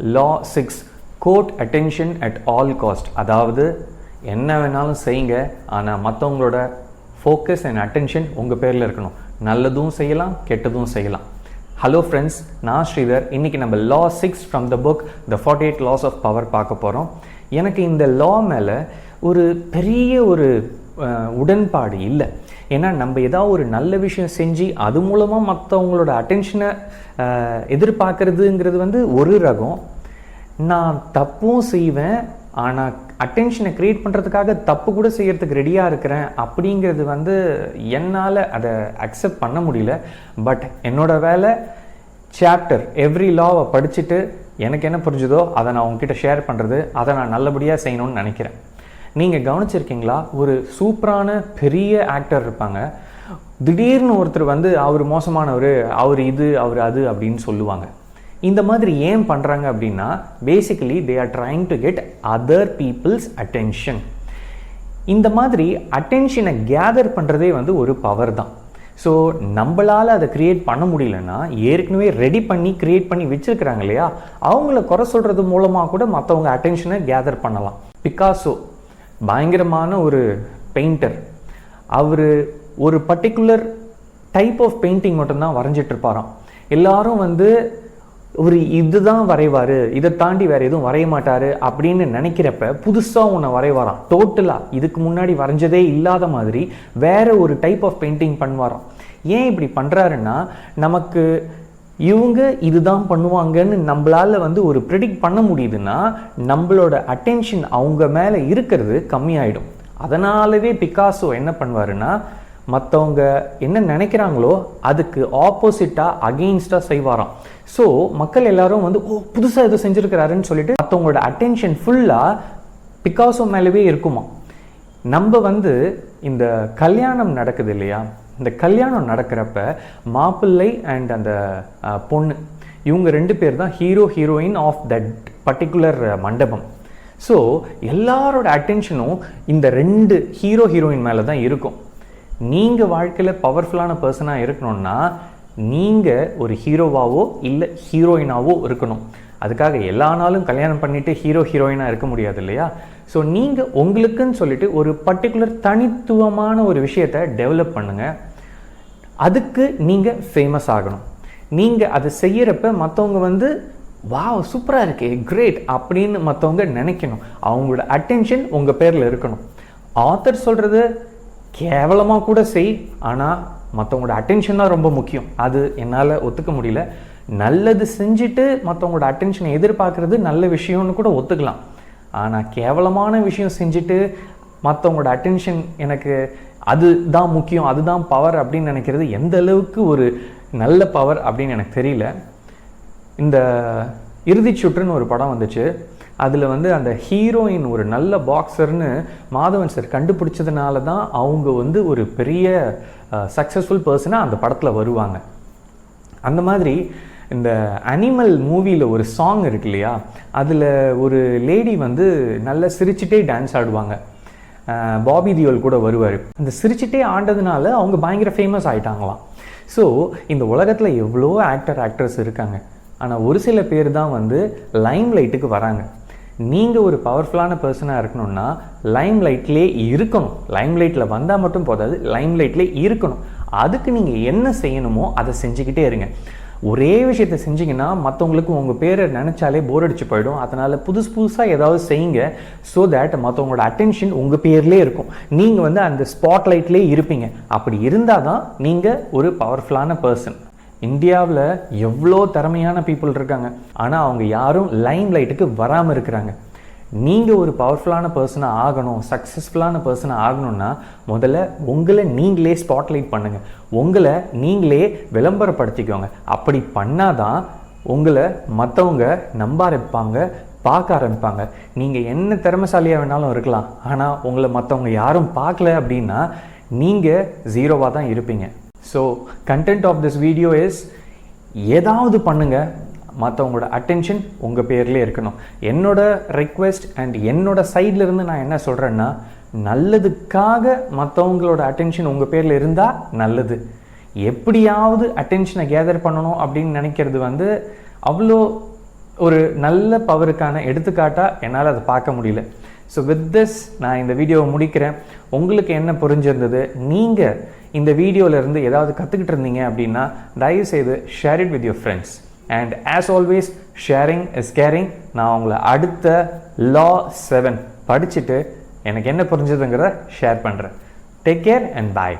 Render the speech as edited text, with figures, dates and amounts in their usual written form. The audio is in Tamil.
law 6 quote attention at all cost. அதாவது என்ன வேணாலும் செய்யுங்க, ஆனால் மற்றவங்களோட ஃபோக்கஸ் அண்ட் அட்டென்ஷன் உங்கள் பேரில் இருக்கணும். நல்லதும் செய்யலாம், கெட்டதும் செய்யலாம். ஹலோ ஃப்ரெண்ட்ஸ், நான் ஸ்ரீதர். இன்றைக்கி நம்ம law 6 from the book the 48 laws of power பார்க்க போகிறோம். எனக்கு இந்த law மேலே ஒரு பெரிய ஒரு உடன்பாடு இல்லை. ஏன்னா நம்ம ஏதாவது ஒரு நல்ல விஷயம் செஞ்சு அது மூலமாக மற்றவங்களோட அட்டென்ஷனை எதிர்பார்க்குறதுங்கிறது ஒரு ரகம். நான் தப்பும் செய்வேன், ஆனால் அட்டென்ஷனை க்ரியேட் பண்ணுறதுக்காக தப்பு கூட செய்கிறதுக்கு ரெடியாக இருக்கிறேன் அப்படிங்கிறது என்னால் அதை அக்செப்ட் பண்ண முடியல. பட் என்னோடய வேலை சாப்டர் எவ்ரி லாவை படிச்சுட்டு எனக்கு என்ன புரிஞ்சுதோ அதை நான் உங்ககிட்ட ஷேர் பண்ணுறது, அதை நான் நல்லபடியாக செய்யணும்னு நினைக்கிறேன். நீங்கள் கவனிச்சிருக்கீங்களா, ஒரு சூப்பரான பெரிய ஆக்டர் இருப்பாங்க, திடீர்னு ஒருத்தர் அவர் மோசமானவர், அவர் இது அவர் அது அப்படின்னு சொல்லுவாங்க. இந்த மாதிரி ஏன் பண்ணுறாங்க அப்படின்னா, basically they are trying to get other people's attention. இந்த மாதிரி அட்டென்ஷனை கேதர் பண்ணுறதே ஒரு பவர் தான். ஸோ நம்மளால் அதை க்ரியேட் பண்ண முடியலன்னா, ஏற்கனவே ரெடி பண்ணி க்ரியேட் பண்ணி வச்சுருக்கிறாங்க இல்லையா, அவங்கள குறை சொல்கிறது மூலமாக கூட மற்றவங்க அட்டென்ஷனை கேதர் பண்ணலாம். பிகாசோ பயங்கரமான ஒரு பெயிண்டர். அவர் ஒரு பர்டிகுலர் டைப் ஆஃப் பெயிண்டிங் மட்டும்தான் வரைஞ்சிட்ருப்பாராம். எல்லாரும் ஒரு இதுதான் வரைவார், இதை தாண்டி வேறு எதுவும் வரைய மாட்டார் அப்படின்னு நினைக்கிறப்ப புதுசாக ஒன்று வரைவாராம். டோட்டலாக இதுக்கு முன்னாடி வரைஞ்சதே இல்லாத மாதிரி வேறு ஒரு டைப் ஆஃப் பெயிண்டிங் பண்ணுவாராம். ஏன் இப்படி பண்ணுறாருன்னா, நமக்கு இவங்க இதுதான் பண்ணுவாங்கன்னு நம்மளால் ஒரு ப்ரெடிக்ட் பண்ண முடியுதுன்னா நம்மளோட அட்டென்ஷன் அவங்க மேலே இருக்கிறது கம்மியாயிடும். அதனாலவே பிகாசோ என்ன பண்ணுவாருன்னா, மற்றவங்க என்ன நினைக்கிறாங்களோ அதுக்கு ஆப்போசிட்டாக அகெயின்ஸ்டாக செய்வாராம். ஸோ மக்கள் எல்லாரும் புதுசாக எதோ செஞ்சுருக்கிறாருன்னு சொல்லிட்டு மற்றவங்களோட அட்டென்ஷன் ஃபுல்லாக பிகாசோ மேலேவே இருக்குமா. நம்ம இந்த கல்யாணம் நடக்குது இல்லையா, இந்த கல்யாணம் நடக்கிறப்ப மாப்பிள்ளை அண்ட் அந்த பொண்ணு, இவங்க 2 பேர் தான் hero heroine of that particular மண்டபம். ஸோ எல்லாரோட அட்டென்ஷனும் இந்த 2 ஹீரோ ஹீரோயின் மேலே தான் இருக்கும். நீங்கள் வாழ்க்கையில் பவர்ஃபுல்லான பர்சனாக இருக்கணும்னா நீங்கள் ஒரு ஹீரோவாவோ இல்லை ஹீரோயினாவோ இருக்கணும். அதுக்காக எல்லா நாளும் கல்யாணம் பண்ணிவிட்டு ஹீரோ ஹீரோயினாக இருக்க முடியாது இல்லையா. ஸோ நீங்கள் உங்களுக்குன்னு சொல்லிட்டு ஒரு பர்டிகுலர் தனித்துவமான ஒரு விஷயத்தை டெவலப் பண்ணுங்கள். அதுக்கு நீங்கள் ஃபேமஸ் ஆகணும். நீங்கள் அதை செய்கிறப்ப மற்றவங்க வாவ் சூப்பராக இருக்கே, கிரேட் அப்படின்னு மற்றவங்க நினைக்கணும். அவங்களோட அட்டென்ஷன் உங்கள் பேரில் இருக்கணும். ஆத்தர் சொல்கிறது கேவலமாக கூட செய், ஆனால் மற்றவங்களோட அட்டென்ஷன் தான் ரொம்ப முக்கியம். அது என்னால் ஒத்துக்க முடியல. நல்லது செஞ்சுட்டு மற்றவங்களோட அட்டென்ஷனை எதிர்பார்க்குறது நல்ல விஷயம்னு கூட ஒத்துக்கலாம். ஆனால் கேவலமான விஷயம் செஞ்சுட்டு மற்றவங்களோட அட்டென்ஷன் எனக்கு அதுதான் முக்கியம், அதுதான் பவர் அப்படின்னு நினைக்கிறது எந்த அளவுக்கு ஒரு நல்ல பவர் அப்படின்னு எனக்கு தெரியல. இந்த இறுதிச் சுற்றுன்னு ஒரு படம் வந்துச்சு. அதில் அந்த ஹீரோயின் ஒரு நல்ல பாக்ஸர்னு மாதவன் சார் கண்டுபிடிச்சதுனால தான் அவங்க ஒரு பெரிய சக்ஸஸ்ஃபுல் பர்சனாக அந்த படத்தில் வருவாங்க. அந்த மாதிரி இந்த அனிமல் மூவியில் ஒரு சாங் இருக்கு இல்லையா, அதில் ஒரு லேடி நல்லா சிரிச்சிட்டே டான்ஸ் ஆடுவாங்க. பாபி தியோல் கூட வருவார். அந்த சிரிச்சிட்டே ஆண்டதுனால அவங்க பயங்கர ஃபேமஸ் ஆகிட்டாங்களாம். ஸோ இந்த உலகத்தில் எவ்வளோ ஆக்டர்ஸ் இருக்காங்க, ஆனால் ஒரு சில பேர் தான் லைம் லைட்டுக்கு வராங்க. நீங்கள் ஒரு பவர்ஃபுல்லான பர்சனாக இருக்கணும்னா லைம் லைட்லேயே இருக்கணும். லைம் லைட்டில் வந்தால் மட்டும் போதாது, லைம் லைட்லேயே இருக்கணும். அதுக்கு நீங்கள் என்ன செய்யணுமோ அதை செஞ்சுக்கிட்டே இருங்க. ஒரே விஷயத்தை செஞ்சிங்கன்னா மற்றவங்களுக்கு உங்கள் பேரை நினச்சாலே போர் அடிச்சு போயிடும். அதனால் புதுசாக ஏதாவது செய்யுங்க. ஸோ தேட் மற்றவங்களோட அட்டென்ஷன் உங்கள் பேர்லேயே இருக்கும். நீங்கள் அந்த ஸ்பாட்லைட்லேயே இருப்பீங்க. அப்படி இருந்தால் தான் நீங்கள் ஒரு பவர்ஃபுல்லான பர்சன். இந்தியாவில் எவ்வளோ திறமையான பீப்புள் இருக்காங்க, ஆனால் அவங்க யாரும் லைம் லைட்டுக்கு வராமல் இருக்கிறாங்க. நீங்கள் ஒரு பவர்ஃபுல்லான பர்சனாக ஆகணும், சக்ஸஸ்ஃபுல்லான பர்சனாக ஆகணும்னா முதல்ல உங்களை நீங்களே ஸ்பாட்லைட் பண்ணுங்கள், உங்களை நீங்களே விளம்பரப்படுத்திக்கோங்க. அப்படி பண்ணாதான் உங்களை மற்றவங்க நம்ப ஆரம்பிப்பாங்க, பார்க்க ஆரம்பிப்பாங்க. நீங்கள் என்ன திறமைசாலியாக வேணாலும் இருக்கலாம், ஆனால் உங்களை மற்றவங்க யாரும் பார்க்கல அப்படின்னா நீங்கள் ஜீரோவாக தான் இருப்பீங்க. So content of this video is, ஏதாவது பண்ணுங்கள், மற்றவங்களோட அட்டென்ஷன் உங்கள் பேர்லேயே இருக்கணும். என்னோட ரெக்வெஸ்ட் அண்ட் என்னோட சைட்லேருந்து நான் என்ன சொல்கிறேன்னா, நல்லதுக்காக மற்றவங்களோட அட்டென்ஷன் உங்கள் பேரில் இருந்தால் நல்லது. எப்படியாவது அட்டென்ஷனை கேதர் பண்ணணும் அப்படின்னு நினைக்கிறது அவ்வளோ ஒரு நல்ல பவருக்கான எடுத்துக்காட்டாக என்னால் அதை பார்க்க முடியல. ஸோ வித் திஸ் நான் இந்த வீடியோவை முடிக்கிறேன். உங்களுக்கு என்ன புரிஞ்சிருந்தது, நீங்கள் இந்த வீடியோவிலேருந்து ஏதாவது கற்றுக்கிட்டு இருந்தீங்க அப்படின்னா தயவுசெய்து share it with your friends. And as always sharing is caring. நான் உங்களை அடுத்த Law 7 படிச்சுட்டு எனக்கு என்ன புரிஞ்சதுங்கிறத ஷேர் பண்ணுறேன். Take care and bye.